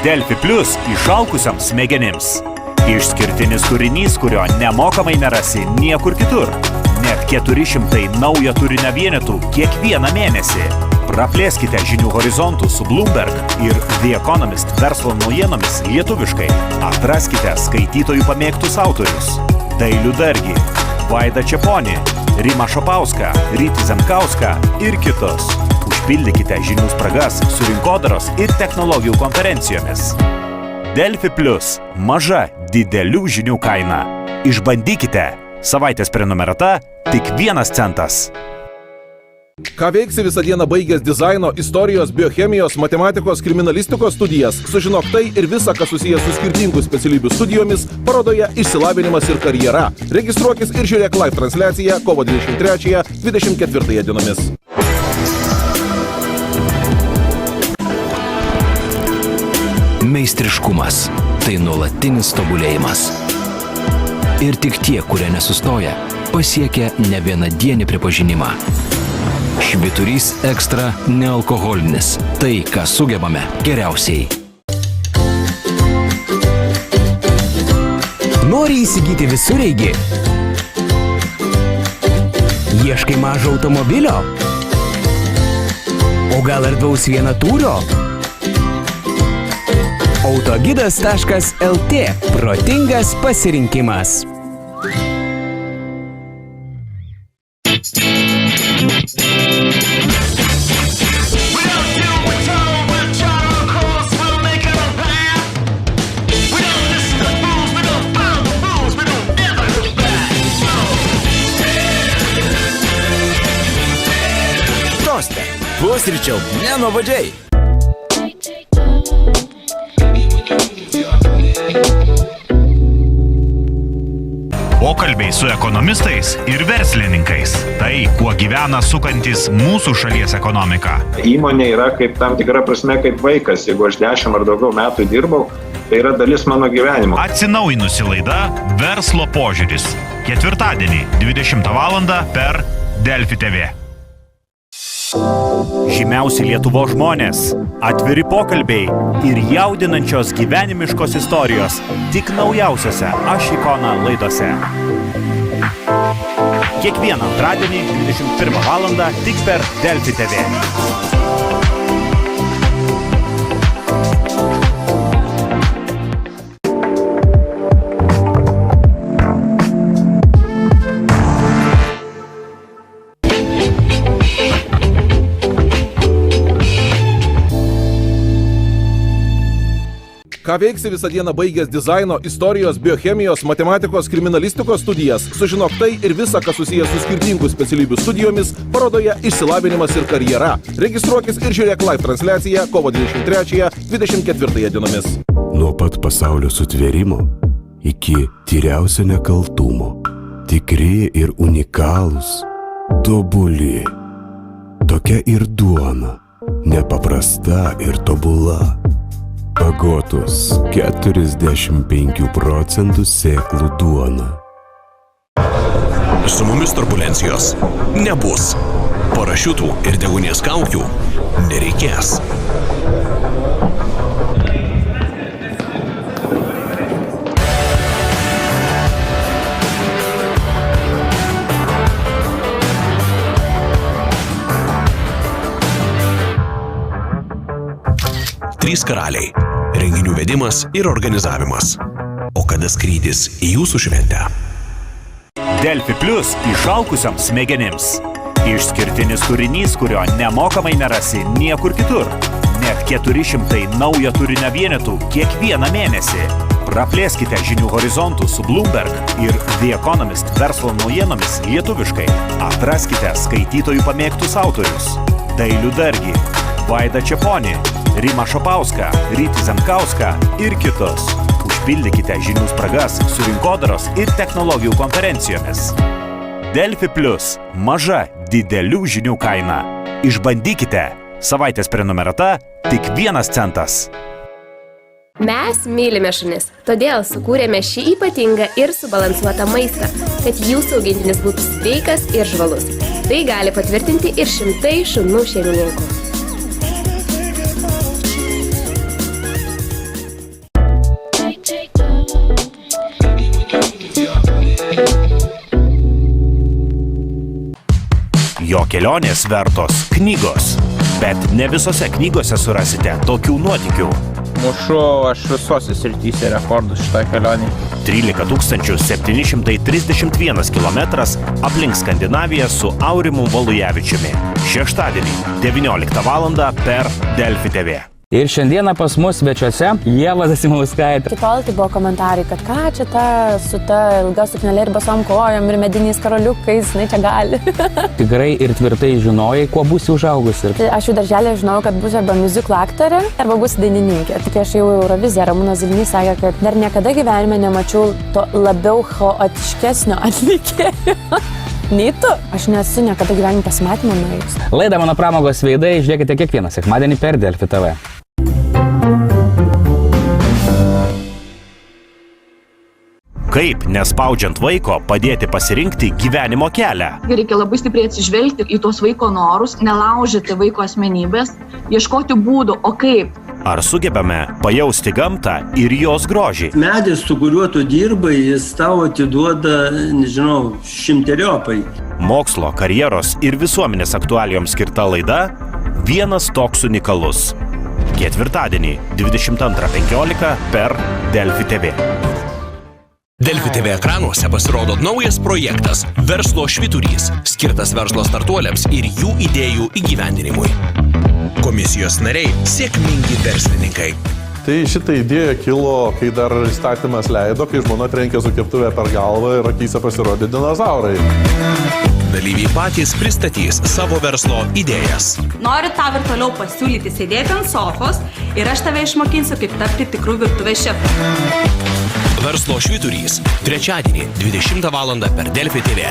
Delfi Plus išalkusiams smegenims. Išskirtinis turinys, kurio nemokamai nerasi niekur kitur. Net 400 naujo turinio vienetų kiekvieną mėnesį. Praplėskite žinių horizontų su Bloomberg ir The Economist verslo naujienomis lietuviškai. Atraskite skaitytojų pamėgtus autorius. Dailių Dargį, Vaidą Čeponį, Rimą Šapauską, Rytį Zemkauską ir kitus. Užpildykite žinių spragas su rinkodaros ir technologijų konferencijomis. Delfi Plus – maža, didelių žinių kaina. Išbandykite. Savaitės prenumerata tik 1 centas. Ką veiksi visą dieną baigęs dizaino, istorijos, biochemijos, matematikos, kriminalistikos studijas? Sužinok tai ir visa, kas susijęs su skirtingų specialybių studijomis parodoje Išsilavinimas ir karjera. Registruokis ir žiūrėk live transliaciją kovo 23-24 dienomis. Meistriškumas – tai nuolatinis tobulėjimas. Ir tik tie, kurie nesustoja, pasiekia ne vienadienį pripažinimą. Švyturys ekstra nealkoholinis – tai, ką sugebame geriausiai. Nori įsigyti visureigį? Ieškai mažo automobilio? O gal erdvaus vienatūrio? Autogidas.lt – protingas pasirinkimas. Toste, pusryčiau, nenuobodžiai. Pokalbiai su ekonomistais ir verslininkais. Tai, kuo gyvena sukantis mūsų šalies ekonomika. Įmonė yra kaip tam tikra prasme kaip vaikas. Jeigu aš 10 ar daugiau metų dirbau, tai yra dalis mano gyvenimo. Atsinaujinusi laida Verslo požiūris. Ketvirtadienį 20 val. Per Delfi TV. Žymiausi Lietuvos žmonės, atviri pokalbiai ir jaudinančios gyvenimiškos istorijos tik naujausiose Aš ikona laidose. Kiekvieną antradienį 21 val. Tik per Delfi TV. Ką veiksi visą dieną baigęs dizaino, istorijos, biochemijos, matematikos, kriminalistikos studijas? Sužinok tai ir visa, kas susijęs su skirtingų specialybių studijomis parodoje Išsilavinimas ir karjera. Registruokis ir žiūrėk live transliaciją kovo 23-24 dienomis. Nuo pat pasaulio sutvėrimo iki tyriausio nekaltumo. Tikri ir unikalūs, tobuli. Tokia ir duona, nepaprasta ir tobula. Agotos 45% sėklų duona. Su mumis turbulencijos nebus. Parašiutų ir degunės kaukių nereikės. Trys karaliai. Renginių vedimas ir organizavimas. O kada skrydis į jūsų šventę? Delfi Plus išalkusiams smegenims. Išskirtinis turinys, kurio nemokamai nerasi niekur kitur. Net 400 naujo turinio vienetų kiekvieną mėnesį. Praplėskite žinių horizontų su Bloomberg ir The Economist verslo naujienomis lietuviškai. Atraskite skaitytojų pamėgtus autorius. Dailių Dargį, Vaidą Čeponį, Rimą Šapauską, Rytį Zemkauską ir kitus. Užpildykite žinių spragas su rinkodaros ir technologijų konferencijomis. Delfi Plus – maža, didelių žinių kaina. Išbandykite. Savaitės prenumerata tik 1 centas. Mes mylime šunis, todėl sukūrėme šį ypatingą ir subalansuotą maistą, kad jūsų augintinis būtų sveikas ir žvalus. Tai gali patvirtinti ir šimtai šunų šeimininkų. Jo kelionės vertos knygos. Bet ne visose knygose surasite tokių nuotykių. Mušu aš visose srityse rekordus šitą kelionį. 13 731 kilometras aplink Skandinaviją su Aurimu Valujavičiumi. Šeštadienį 19 val. Per Delfi TV. Ir šiandieną pas mus svečiuose Ieva Zasimauskaitė. Iki tol tai buvo komentarai, kad ką čia ta su ta ilga suknelė ir basom kojom ir mediniais karoliukais, jinai čia gali. Tikrai ir tvirtai žinojai, kuo būsi užaugusi. Aš jau darželė žinojau, kad būsiu arba muziklo aktorė, arba būsiu dainininkė. Tik aš jau Euroviziją, Ramūnas Zilnys sakė, kad dar niekada gyvenime nemačiau to labiau chaotiškesnio atlikėjo. Nei tu. Aš nesu niekada gyvenime pasimatymą nuėjus. Laidą Mano pramogos veidai žiūrėkite kiekvieną sekmadienį per Delfi TV. Kaip, nespaudžiant vaiko, padėti pasirinkti gyvenimo kelią? Reikia labai stipriai atsižvelgti į tos vaiko norus, nelaužyti vaiko asmenybės, ieškoti būdų, o kaip. Ar sugebame pajausti gamtą ir jos grožį? Medis, su kuriuo tu dirbai, jis tau atiduoda, nežinau, šimteriopai. Mokslo, karjeros ir visuomenės aktualijoms skirta laida Vienas toks unikalus. Ketvirtadienį 22:15 per Delfi TV. Delfi TV ekranuose pasirodo naujas projektas Verslo švyturys, skirtas verslo startuoliams ir jų idėjų įgyvendinimui. Komisijos nariai – sėkmingi verslininkai. Tai šitą idėją kilo, kai dar įstatymas leido, kai žmona trenkė su keptuvė per galvą ir akyse pasirodė dinozaurai. Dalyviai patys pristatys savo verslo idėjas. Noriu tau ir toliau pasiūlyti sėdėti ant sofos ir aš tave išmokinsiu, kaip tapti tikrų virtuvės šefu. Verslo švyturys. Trečiadienį 20 val. Per Delfi TV.